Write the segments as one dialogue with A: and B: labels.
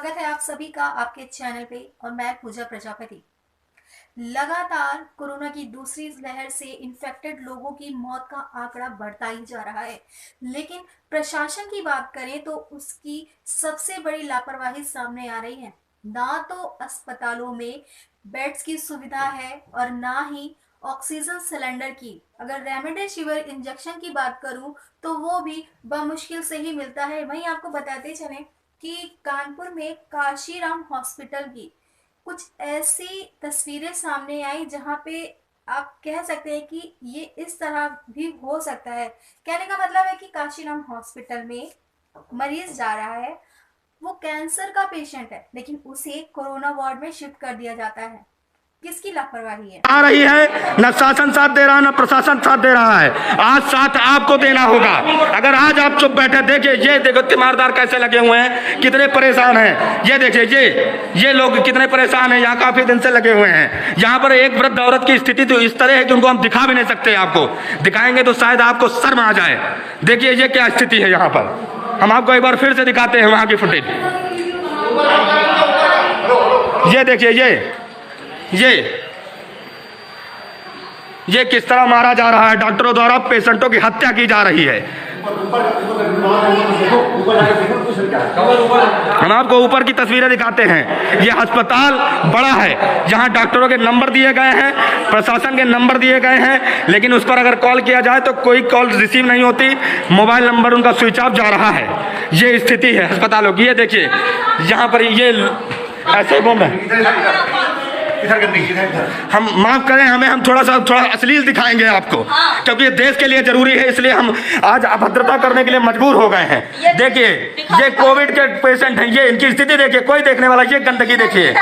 A: स्वागत है आप सभी का आपके चैनल पे और मैं पूजा प्रजापति। लगातार कोरोना की दूसरी लहर से इन्फेक्टेड लोगों की मौत का आंकड़ा बढ़ता ही जा रहा है, लेकिन प्रशासन की बात करें तो उसकी सबसे बड़ी लापरवाही सामने आ रही है। ना तो अस्पतालों में बेड्स की सुविधा है और ना ही ऑक्सीजन सिलेंडर की। अगर रेमडेसिविर इंजेक्शन की बात करूं तो वो भी बमुश्किल से ही मिलता है। वहीं आपको बताते चलें कि कानपुर में काशीराम हॉस्पिटल की कुछ ऐसी तस्वीरें सामने आई जहां पे आप कह सकते हैं कि ये इस तरह भी हो सकता है। कहने का मतलब है कि काशीराम हॉस्पिटल में मरीज जा रहा है, वो कैंसर का पेशेंट है, लेकिन उसे कोरोना वार्ड में शिफ्ट कर दिया जाता है। किसकी लापरवाही है?
B: आ रही है, न शासन साथ दे रहा है, न प्रशासन साथ दे रहा है। आज साथ आपको देना होगा। अगर आज आप चुप बैठे, देखिए ये देखो तीमारदार कैसे लगे हुए हैं, कितने परेशान हैं। ये देखिए ये लोग कितने परेशान हैं, यहाँ काफी दिन से लगे हुए हैं। यहाँ पर एक वृद्ध औरत की स्थिति तो इस तरह है कि उनको हम दिखा भी नहीं सकते। आपको दिखाएंगे तो शायद आपको शर्म आ जाए। देखिए ये क्या स्थिति है यहाँ पर। हम आपको एक बार फिर से दिखाते हैं वहाँ की फुटेज। ये देखिए ये किस तरह मारा जा रहा है। डॉक्टरों द्वारा पेशेंटों की हत्या की जा रही है। हम आपको ऊपर की तस्वीरें दिखाते हैं। ये अस्पताल बड़ा है, जहां डॉक्टरों के नंबर दिए गए हैं, प्रशासन के नंबर दिए गए हैं, लेकिन उस पर अगर कॉल किया जाए तो कोई कॉल रिसीव नहीं होती। मोबाइल नंबर उनका स्विच ऑफ जा रहा है। ये स्थिति है अस्पतालों की। ये देखिए यहाँ पर ये ऐसे बोल रहे हैं। हम माफ करें, हम थोड़ा अश्लील दिखाएंगे आपको, क्योंकि ये देश के लिए जरूरी है, इसलिए हम आज अभद्रता करने के लिए मजबूर हो गए हैं। देखिए ये कोविड के पेशेंट हैं, ये इनकी स्थिति देखिए, कोई देखने वाला। ये गंदगी देखिए,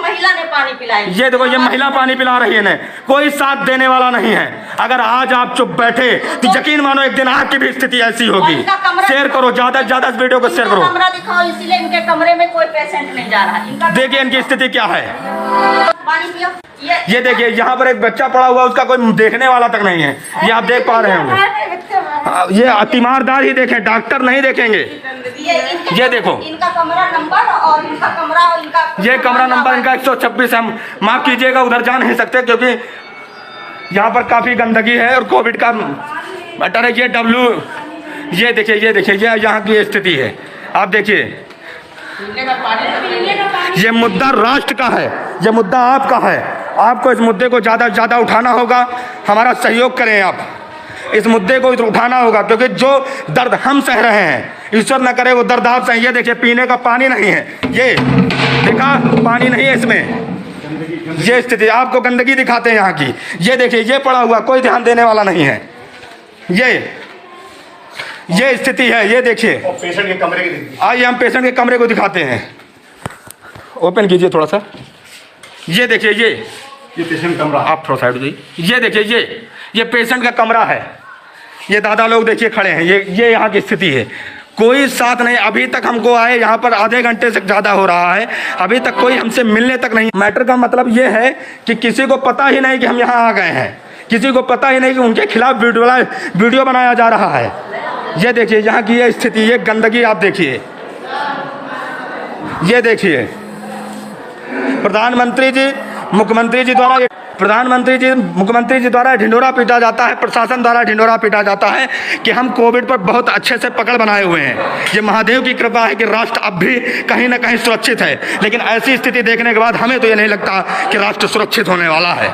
C: महिला ने पानी पिलाई।
B: ये देखो ये महिला पानी पिला रही है ना, कोई साथ देने वाला नहीं है। अगर आज आप चुप बैठे तो यकीन मानो एक दिन आपकी भी स्थिति ऐसी होगी। शेयर करो, ज्यादा से ज्यादा इस वीडियो को शेयर करो।
C: कमरा दिखाओ, इसीलिए इनके कमरे में कोई पेशेंट नहीं जा रहा।
B: देखिए इनकी स्थिति क्या है।
C: पानी पियो।
B: ये देखिए यहाँ पर एक बच्चा पड़ा हुआ, उसका कोई देखने वाला तक नहीं है। ये आप देख पा रहे होंगे। ये तीमारदार ही देखें, डॉक्टर नहीं देखेंगे। ये देखो
C: इनका कमरा नंबर और इनका कमरा और इनका
B: ये कमरा नंबर इनका 126। हम माफ कीजिएगा उधर जा नहीं सकते, क्योंकि यहाँ पर काफी गंदगी है और कोविड का मैटर है। ये देखिए ये यहाँ की स्थिति है। आप देखिए ये मुद्दा राष्ट्र का है, ये मुद्दा आपका है। आपको इस मुद्दे को ज़्यादा से ज़्यादा उठाना होगा। हमारा सहयोग करें, आप इस मुद्दे को उठाना होगा, क्योंकि जो दर्द हम सह रहे हैं, ईश्वर न करे वो दर्द आप सह। ये देखिए पीने का पानी नहीं है, ये देखा पानी नहीं है इसमें। ये स्थिति आपको गंदगी दिखाते हैं यहाँ की। ये देखिए ये पड़ा हुआ, कोई ध्यान देने वाला नहीं है। ये स्थिति है। ये देखिए
D: पेशेंट के कमरे की,
B: आइए हम पेशेंट के कमरे को दिखाते हैं। ओपन कीजिए थोड़ा सा। ये देखिए
D: ये पेशेंट कमरा,
B: आप थोड़ा साइड दीजिए। ये देखिए ये पेशेंट का कमरा है। ये दादा लोग देखिए खड़े हैं। ये यहाँ की स्थिति है। कोई साथ नहीं। अभी तक हमको आए यहाँ पर आधे घंटे से ज़्यादा हो रहा है, अभी तक कोई हमसे मिलने तक नहीं। मैटर का मतलब ये है कि किसी को पता ही नहीं कि हम यहाँ आ गए हैं, किसी को पता ही नहीं कि उनके खिलाफ वीडियो बनाया जा रहा है। ये देखिए यहाँ की ये स्थिति, ये गंदगी आप देखिए। ये देखिए प्रधानमंत्री जी मुख्यमंत्री जी द्वारा ढिंढोरा पीटा जाता है, प्रशासन द्वारा ढिंढोरा पीटा जाता है कि हम कोविड पर बहुत अच्छे से पकड़ बनाए हुए हैं। ये महादेव की कृपा है कि राष्ट्र अब भी कहीं ना कहीं सुरक्षित है, लेकिन ऐसी स्थिति देखने के बाद हमें तो ये नहीं लगता कि राष्ट्र सुरक्षित होने वाला है।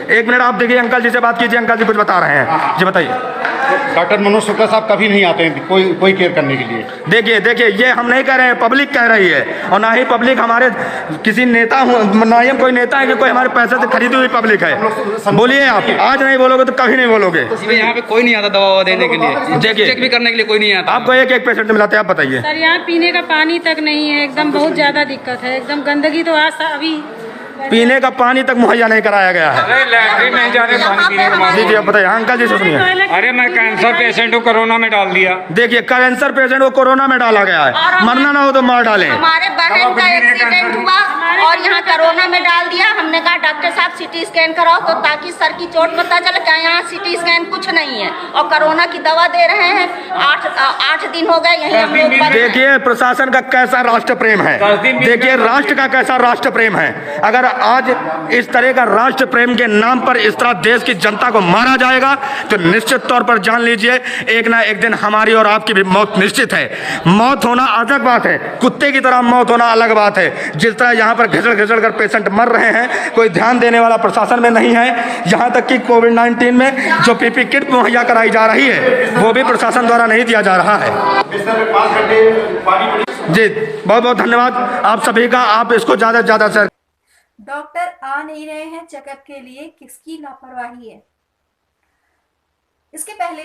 B: एक मिनट आप देखिए, अंकल जी से बात कीजिए, अंकल जी कुछ बता रहे हैं। जी बताइए।
D: डॉक्टर मनोज शुक्ला साहब कभी नहीं आते हैं कोई केयर करने के लिए।
B: देखिए ये हम नहीं कह रहे हैं, पब्लिक कह रही है, और ना ही पब्लिक हमारे किसी नेता ना ही हम कोई नेता है कि कोई हमारे पैसे से खरीदी हुई पब्लिक है। बोलिए आप, आज नहीं बोलोगे तो कभी नहीं बोलोगे।
E: यहाँ पे कोई नहीं आता दवा देने के लिए,
B: देखिए
E: चेक भी करने के लिए कोई नहीं आता।
B: आपको एक पेशेंट मिलाते हैं, आप बताइए।
F: सर यहाँ पीने का पानी तक नहीं है, एकदम बहुत ज्यादा दिक्कत है। एकदम गंदगी तो आज अभी
B: पीने का पानी तक मुहैया नहीं कराया गया है।
E: अरे लैट्रिन नहीं जा रहे पानी पीने का।
B: जी जी आप बताइए। अंकल जी से सुनिए।
E: अरे मैं कैंसर पेशेंट हूँ, कोरोना में डाल दिया।
B: देखिए कैंसर पेशेंट को कोरोना में डाला गया है, मरना ना हो तो मार डालें।
C: हमारे बहन का एक्सीडेंट हुआ, और यहाँ कोरोना में डाल दिया। हमने कहा डॉक्टर साहब सीटी स्कैन कराओ तो ताकि सर की चोट पता चले, क्या यहाँ सीटी स्कैन कुछ नहीं है और कोरोना की दवा दे रहे हैं। 8 दिन हो गए यही हम लोग।
B: देखिए प्रशासन का कैसा राष्ट्र प्रेम है, देखिए राष्ट्र का कैसा राष्ट्र प्रेम है। अगर आज इस तरह का राष्ट्र प्रेम के नाम पर इस तरह देश की जनता को मारा जाएगा तो निश्चित तौर पर जान लीजिए एक ना एक दिन हमारी और आपकी भी मौत निश्चित है। मौत होना अलग बात है, कुत्ते की तरह मौत होना अलग बात है। जिस तरह यहाँ पर घिसड़ घिसड़ कर पेशेंट मर रहे हैं, कोई ध्यान देने वाला प्रशासन में नहीं है। यहाँ तक कि कोविड-19 में जो पीपी किट मुहैया कराई जा रही है वो भी प्रशासन द्वारा नहीं दिया जा रहा है। जी बहुत बहुत धन्यवाद आप सभी का, आप इसको ज़्यादा से ज़्यादा सर।
A: डॉक्टर आ नहीं रहे हैं चेकअप के लिए, किसकी लापरवाही है? इसके पहले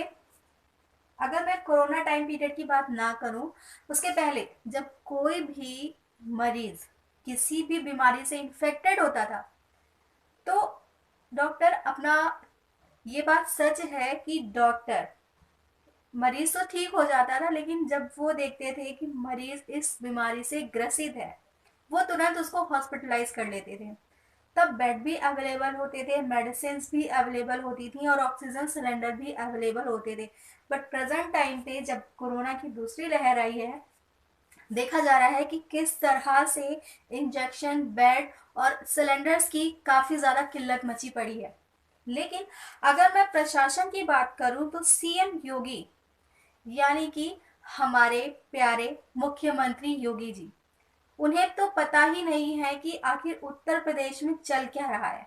A: अगर मैं कोरोना टाइम पीरियड की बात ना करूं, उसके पहले जब कोई भी मरीज किसी भी बीमारी से इन्फेक्टेड होता था तो डॉक्टर अपना, ये बात सच है कि डॉक्टर मरीज तो ठीक हो जाता था, लेकिन जब वो देखते थे कि मरीज इस बीमारी से ग्रसित है वो तुरंत उसको हॉस्पिटलाइज कर लेते थे। तब बेड भी अवेलेबल होते थे, मेडिसिन भी अवेलेबल होती थी और ऑक्सीजन सिलेंडर भी अवेलेबल होते थे। बट प्रेजेंट टाइम पे जब कोरोना की दूसरी लहर आई है, देखा जा रहा है कि किस तरह से इंजेक्शन, बेड और सिलेंडर्स की काफ़ी ज़्यादा किल्लत मची पड़ी है। लेकिन अगर मैं प्रशासन की बात करूं तो सीएम योगी यानी कि हमारे प्यारे मुख्यमंत्री योगी जी, उन्हें तो पता ही नहीं है कि आखिर उत्तर प्रदेश में चल क्या रहा है।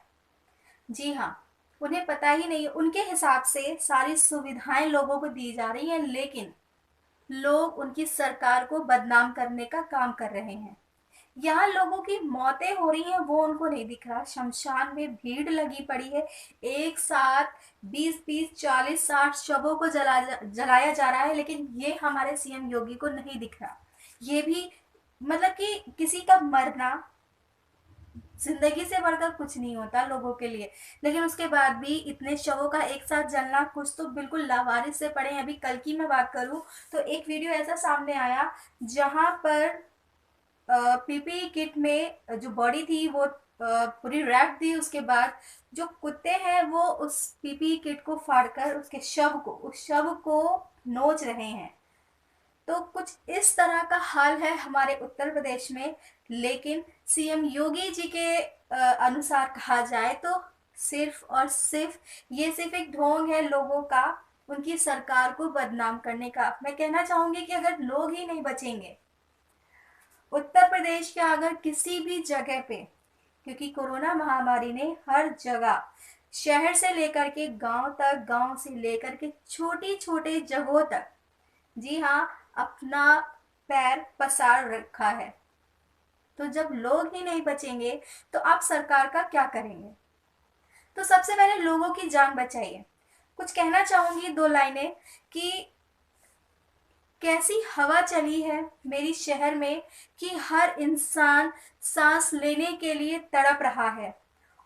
A: जी हाँ, उन्हें पता ही नहीं है। उनके हिसाब से सारी सुविधाएं लोगों को दी जा रही हैं, लेकिन लोग उनकी सरकार को बदनाम करने का काम कर रहे हैं। यहाँ लोगों की मौतें हो रही हैं वो उनको नहीं दिख रहा। शमशान में भीड़ लगी पड़ी है, एक साथ 20-20, 40, 60 शवों को जलाया जा रहा है, लेकिन ये हमारे सीएम योगी को नहीं दिख रहा। ये भी मतलब कि किसी का मरना जिंदगी से बढ़कर कुछ नहीं होता लोगों के लिए, लेकिन उसके बाद भी इतने शवों का एक साथ जलना, कुछ तो बिल्कुल लावारिस से पड़े हैं। अभी कल की मैं बात करूं तो एक वीडियो ऐसा सामने आया जहां पर पीपी किट में जो बॉडी थी वो पूरी रैप थी। उसके बाद जो कुत्ते हैं वो उस पीपी किट को फाड़कर उस शव को नोच रहे हैं। तो कुछ इस तरह का हाल है हमारे उत्तर प्रदेश में। लेकिन सीएम योगी जी के अनुसार कहा जाए तो सिर्फ और सिर्फ ये सिर्फ एक ढोंग है लोगों का, उनकी सरकार को बदनाम करने का। मैं कहना चाहूंगी कि अगर लोग ही नहीं बचेंगे उत्तर प्रदेश के अगर किसी भी जगह पे, क्योंकि कोरोना महामारी ने हर जगह शहर से लेकर के गांव तक, गांव से लेकर के छोटी छोटे जगहों तक, जी हाँ, अपना पैर पसार रखा है। तो जब लोग ही नहीं बचेंगे तो आप सरकार का क्या करेंगे? तो सबसे पहले लोगों की जान बचाइए। कुछ कहना चाहूंगी 2 लाइनें कि कैसी हवा चली है मेरी शहर में कि हर इंसान सांस लेने के लिए तड़प रहा है।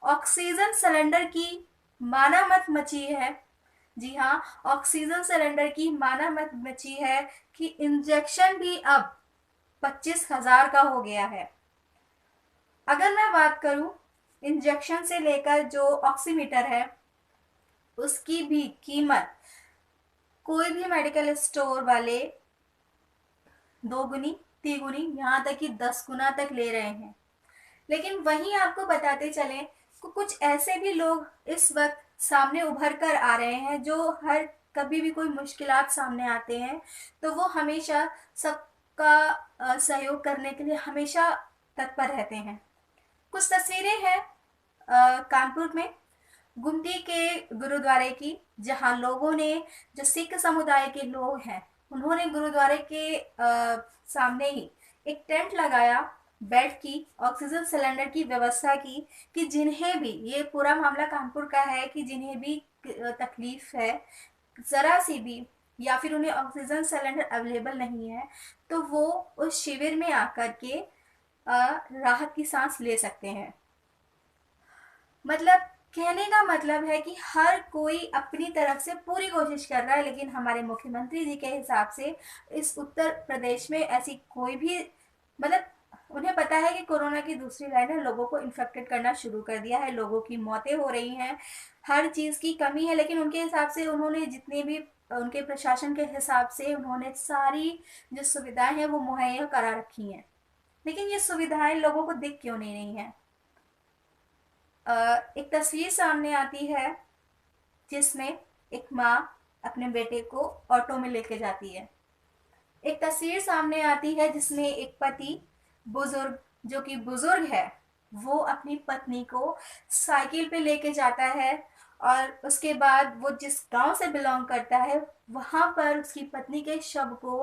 A: ऑक्सीजन सिलेंडर की मानामत मची है। जी हाँ, ऑक्सीजन सिलेंडर की मानामत मची है कि इंजेक्शन भी अब 25,000 का हो गया है। अगर मैं बात करूं इंजेक्शन से लेकर जो ऑक्सीमीटर है उसकी भी कीमत कोई भी मेडिकल स्टोर वाले 2 गुनी, 3 गुनी, यहाँ तक कि 10 गुना तक ले रहे हैं। लेकिन वहीं आपको बताते चलें कि कुछ ऐसे भी लोग इस वक्त सामने उभर कर आ रहे हैं जो हर कभी भी कोई मुश्किलात सामने आते हैं तो वो हमेशा सबका सहयोग करने के लिए हमेशा तत्पर रहते हैं। कुछ तस्वीरें हैं कानपुर में गुमटी के गुरुद्वारे की, जहां लोगों ने, जो सिख समुदाय के लोग हैं, उन्होंने गुरुद्वारे के सामने ही एक टेंट लगाया, बेड की, ऑक्सीजन सिलेंडर की व्यवस्था की कि जिन्हें भी, ये पूरा मामला कानपुर का है, कि जिन्हें भी तकलीफ है ज़रा सी भी, या फिर उन्हें ऑक्सीजन सिलेंडर अवेलेबल नहीं है, तो वो उस शिविर में आकर के राहत की सांस ले सकते हैं। मतलब कहने का मतलब है कि हर कोई अपनी तरफ से पूरी कोशिश कर रहा है, लेकिन हमारे मुख्यमंत्री जी के हिसाब से इस उत्तर प्रदेश में ऐसी कोई भी, मतलब उन्हें पता है कि कोरोना की दूसरी लहर ने लोगों को इन्फेक्टेड करना शुरू कर दिया है, लोगों की मौतें हो रही हैं, हर चीज़ की कमी है, लेकिन उनके हिसाब से उन्होंने जितने भी उनके प्रशासन के हिसाब से उन्होंने सारी जो सुविधाएं हैं वो मुहैया करा रखी हैं, लेकिन ये सुविधाएं लोगों को दिख क्यों नहीं रही हैं। एक तस्वीर सामने आती है जिसमें एक माँ अपने बेटे को ऑटो में लेके जाती है। एक तस्वीर सामने आती है जिसमें एक पति बुजुर्ग, जो कि बुजुर्ग है, वो अपनी पत्नी को साइकिल पे लेके जाता है और उसके बाद वो जिस गांव से बिलोंग करता है वहां पर उसकी पत्नी के शव को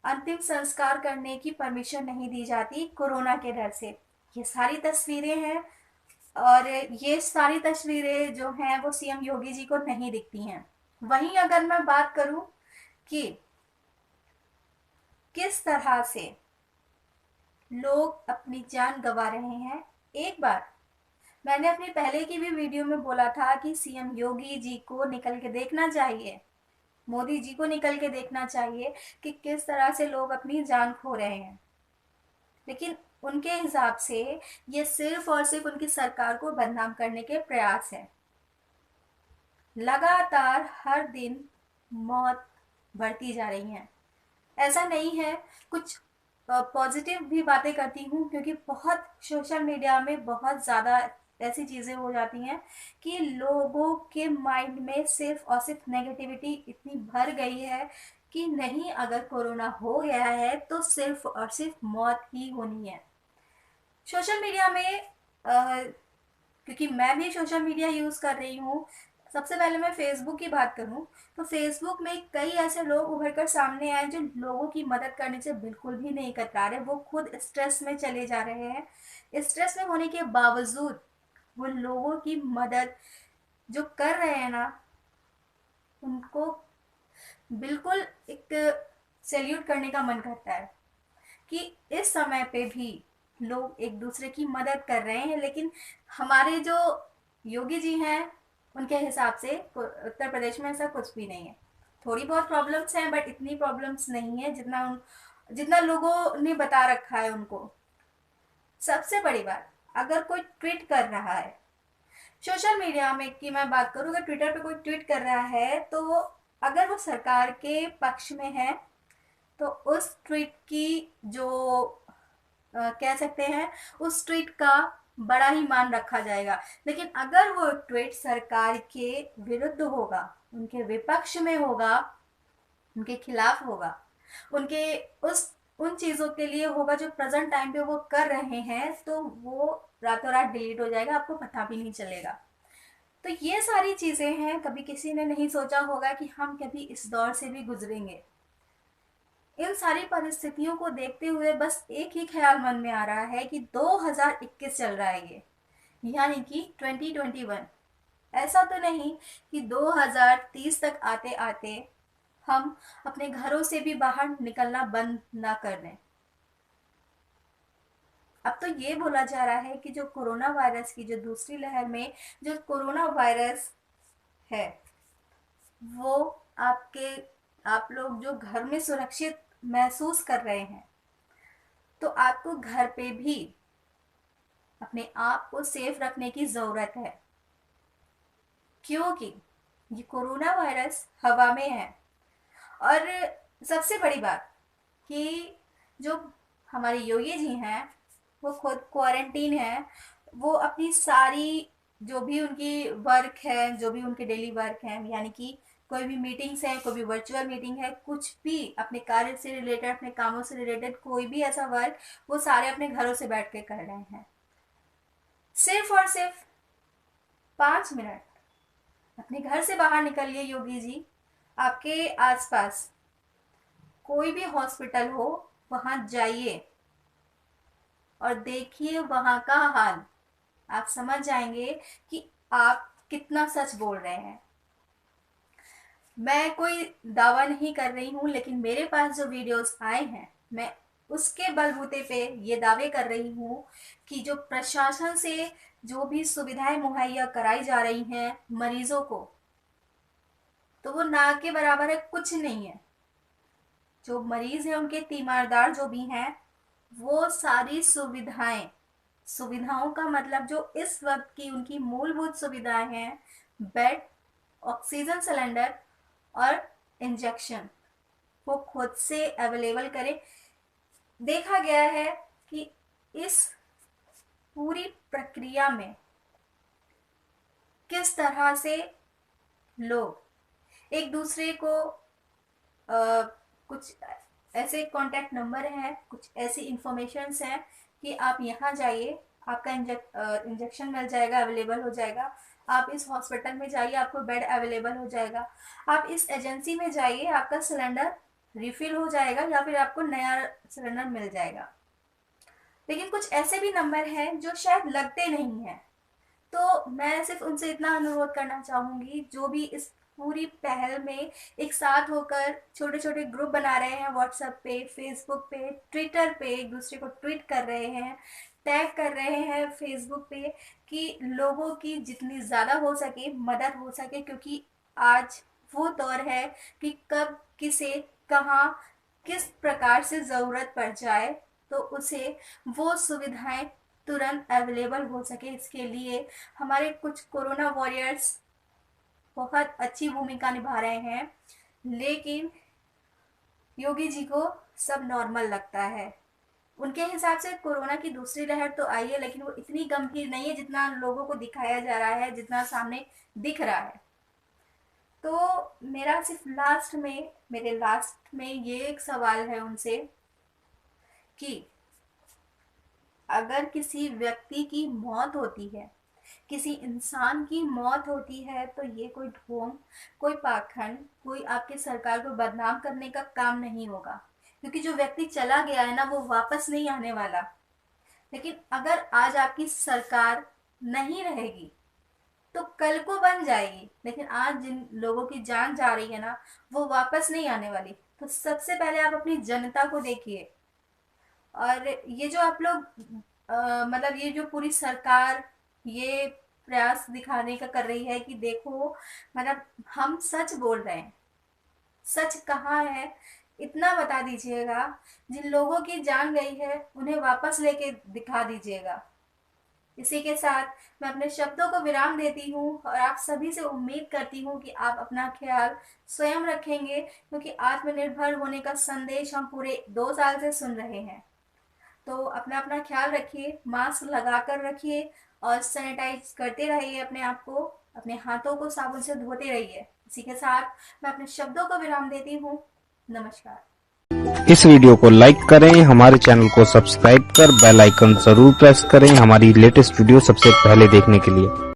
A: अंतिम संस्कार करने की परमिशन नहीं दी जाती कोरोना के डर से। ये सारी तस्वीरें हैं और ये सारी तस्वीरें जो हैं वो सीएम योगी जी को नहीं दिखती हैं। वहीं अगर मैं बात करूं कि किस तरह से लोग अपनी जान गंवा रहे हैं, एक बार मैंने अपनी पहले की भी वीडियो में बोला था कि सीएम योगी जी को निकल के देखना चाहिए, मोदी जी को निकल के देखना चाहिए कि किस तरह से लोग अपनी जान खो रहे हैं, लेकिन उनके हिसाब से ये सिर्फ और सिर्फ उनकी सरकार को बदनाम करने के प्रयास है। लगातार हर दिन मौत बढ़ती जा रही है। ऐसा नहीं है, कुछ पॉजिटिव भी बातें करती हूँ क्योंकि बहुत सोशल मीडिया में बहुत ज़्यादा ऐसी चीज़ें हो जाती हैं कि लोगों के माइंड में सिर्फ और सिर्फ नेगेटिविटी इतनी भर गई है कि नहीं, अगर कोरोना हो गया है तो सिर्फ और सिर्फ मौत ही होनी है। सोशल मीडिया में क्योंकि मैं भी सोशल मीडिया यूज़ कर रही हूँ, सबसे पहले मैं फेसबुक की बात करूँ तो फेसबुक में कई ऐसे लोग उभर कर सामने आए जो लोगों की मदद करने से बिल्कुल भी नहीं कतरा रहे। वो खुद स्ट्रेस में चले जा रहे हैं, स्ट्रेस में होने के बावजूद वो लोगों की मदद जो कर रहे हैं ना, उनको बिल्कुल एक सैल्यूट करने का मन करता है कि इस समय पे भी लोग एक दूसरे की मदद कर रहे हैं। लेकिन हमारे जो योगी जी हैं उनके हिसाब से उत्तर प्रदेश में ऐसा कुछ भी नहीं है। थोड़ी बहुत प्रॉब्लम्स हैं बट इतनी प्रॉब्लम्स नहीं है जितना लोगों ने बता रखा है उनको। सबसे बड़ी बात, अगर कोई ट्वीट कर रहा है सोशल मीडिया में की मैं बात करूँ, अगर ट्विटर पे कोई ट्वीट कर रहा है तो अगर वो सरकार के पक्ष में है तो उस ट्वीट की जो कह सकते हैं उस ट्वीट का बड़ा ही मान रखा जाएगा। लेकिन अगर वो ट्वीट सरकार के विरुद्ध होगा, उनके विपक्ष में होगा, उनके खिलाफ होगा, उनके उन चीज़ों के लिए होगा जो प्रेजेंट टाइम पे वो कर रहे हैं, तो वो रातों रात डिलीट हो जाएगा, आपको पता भी नहीं चलेगा। तो ये सारी चीज़ें हैं, कभी किसी ने नहीं सोचा होगा कि हम कभी इस दौर से भी गुजरेंगे। इन सारी परिस्थितियों को देखते हुए बस एक ही ख्याल मन में आ रहा है कि 2021 चल रहा है ये, यानी कि 2021। ऐसा तो नहीं कि 2030 तक आते आते हम अपने घरों से भी बाहर निकलना बंद ना कर दें। अब तो ये बोला जा रहा है कि जो कोरोना वायरस की जो दूसरी लहर में जो कोरोना वायरस है वो आप लोग जो घर में सुरक्षित महसूस कर रहे हैं, तो आपको घर पे भी अपने आप को सेफ रखने की ज़रूरत है, क्योंकि ये कोरोना वायरस हवा में है। और सबसे बड़ी बात कि जो हमारे योगी जी हैं वो खुद क्वारंटीन है, वो अपनी सारी जो भी उनकी वर्क है, जो भी उनके डेली वर्क है, यानी कि कोई भी मीटिंग्स है, कोई भी वर्चुअल मीटिंग है, कुछ भी अपने कार्य से रिलेटेड, अपने कामों से रिलेटेड कोई भी ऐसा वर्क, वो सारे अपने घरों से बैठ के कर रहे हैं। सिर्फ और सिर्फ 5 मिनट अपने घर से बाहर निकलिए योगी जी, आपके आसपास कोई भी हॉस्पिटल हो वहाँ जाइए और देखिए वहाँ का हाल, आप समझ जाएंगे कि आप कितना सच बोल रहे हैं। मैं कोई दावा नहीं कर रही हूँ, लेकिन मेरे पास जो वीडियोस आए हैं मैं उसके बलबूते पे ये दावे कर रही हूँ कि जो प्रशासन से जो भी सुविधाएं मुहैया कराई जा रही हैं मरीजों को, तो वो ना के बराबर है, कुछ नहीं है। जो मरीज हैं उनके तीमारदार जो भी हैं वो सारी सुविधाओं का मतलब जो इस वक्त की उनकी मूलभूत सुविधाएं हैं, बेड, ऑक्सीजन सिलेंडर और इंजेक्शन, वो खुद से अवेलेबल करें। देखा गया है कि इस पूरी प्रक्रिया में किस तरह से लोग एक दूसरे को कुछ ऐसे कॉन्टैक्ट नंबर हैं, कुछ ऐसी इंफॉर्मेशंस हैं कि आप यहाँ जाइए, आपका इंजेक्शन मिल जाएगा, अवेलेबल हो जाएगा। आप इस हॉस्पिटल में जाइए, आपको बेड अवेलेबल हो जाएगा। आप इस एजेंसी में जाइए, आपका सिलेंडर रिफिल हो जाएगा या फिर आपको नया सिलेंडर मिल जाएगा। लेकिन कुछ ऐसे भी नंबर हैं जो शायद लगते नहीं हैं। तो मैं सिर्फ उनसे इतना अनुरोध करना चाहूँगी, जो भी इस पूरी पहल में एक साथ होकर छोटे छोटे ग्रुप बना रहे हैं, व्हाट्सएप पे, फेसबुक पे, ट्विटर पे, एक दूसरे को ट्वीट कर रहे हैं, टैग कर रहे हैं फेसबुक पे, कि लोगों की जितनी ज़्यादा हो सके मदद हो सके, क्योंकि आज वो दौर है कि कब किसे कहाँ किस प्रकार से ज़रूरत पड़ जाए तो उसे वो सुविधाएं तुरंत अवेलेबल हो सके। इसके लिए हमारे कुछ कोरोना वॉरियर्स बहुत अच्छी भूमिका निभा रहे हैं, लेकिन योगी जी को सब नॉर्मल लगता है। उनके हिसाब से कोरोना की दूसरी लहर तो आई है, लेकिन वो इतनी गंभीर नहीं है जितना लोगों को दिखाया जा रहा है, जितना सामने दिख रहा है। तो मेरा सिर्फ मेरे लास्ट में ये एक सवाल है उनसे कि अगर किसी व्यक्ति की मौत होती है, किसी इंसान की मौत होती है, तो ये कोई ढोंग, कोई पाखंड, कोई आपकी सरकार को बदनाम करने का काम नहीं होगा, क्योंकि जो व्यक्ति चला गया है ना, वो वापस नहीं आने वाला। लेकिन अगर आज आपकी सरकार नहीं रहेगी तो कल को बन जाएगी, लेकिन आज जिन लोगों की जान जा रही है ना, वो वापस नहीं आने वाली। तो सबसे पहले आप अपनी जनता को देखिए। और ये जो आप लोग मतलब ये जो पूरी सरकार ये प्रयास दिखाने का कर रही है कि देखो, मतलब हम सच बोल रहे हैं, सच कहाँ है इतना बता दीजिएगा। जिन लोगों की जान गई है उन्हें वापस लेके दिखा दीजिएगा। इसी के साथ मैं अपने शब्दों को विराम देती हूँ और आप सभी से उम्मीद करती हूँ कि आप अपना ख्याल स्वयं रखेंगे, क्योंकि आत्मनिर्भर होने का संदेश हम पूरे 2 साल से सुन रहे हैं। तो अपना ख्याल रखिए, मास्क लगा कर रखिए और सैनिटाइज करते रहिए अपने आप को, अपने हाथों को साबुन से धोते रहिए। इसी के साथ मैं अपने शब्दों को विराम देती हूँ। नमस्कार।
G: इस वीडियो को लाइक करें, हमारे चैनल को सब्सक्राइब कर बेल आइकन जरूर प्रेस करें हमारी लेटेस्ट वीडियो सबसे पहले देखने के लिए।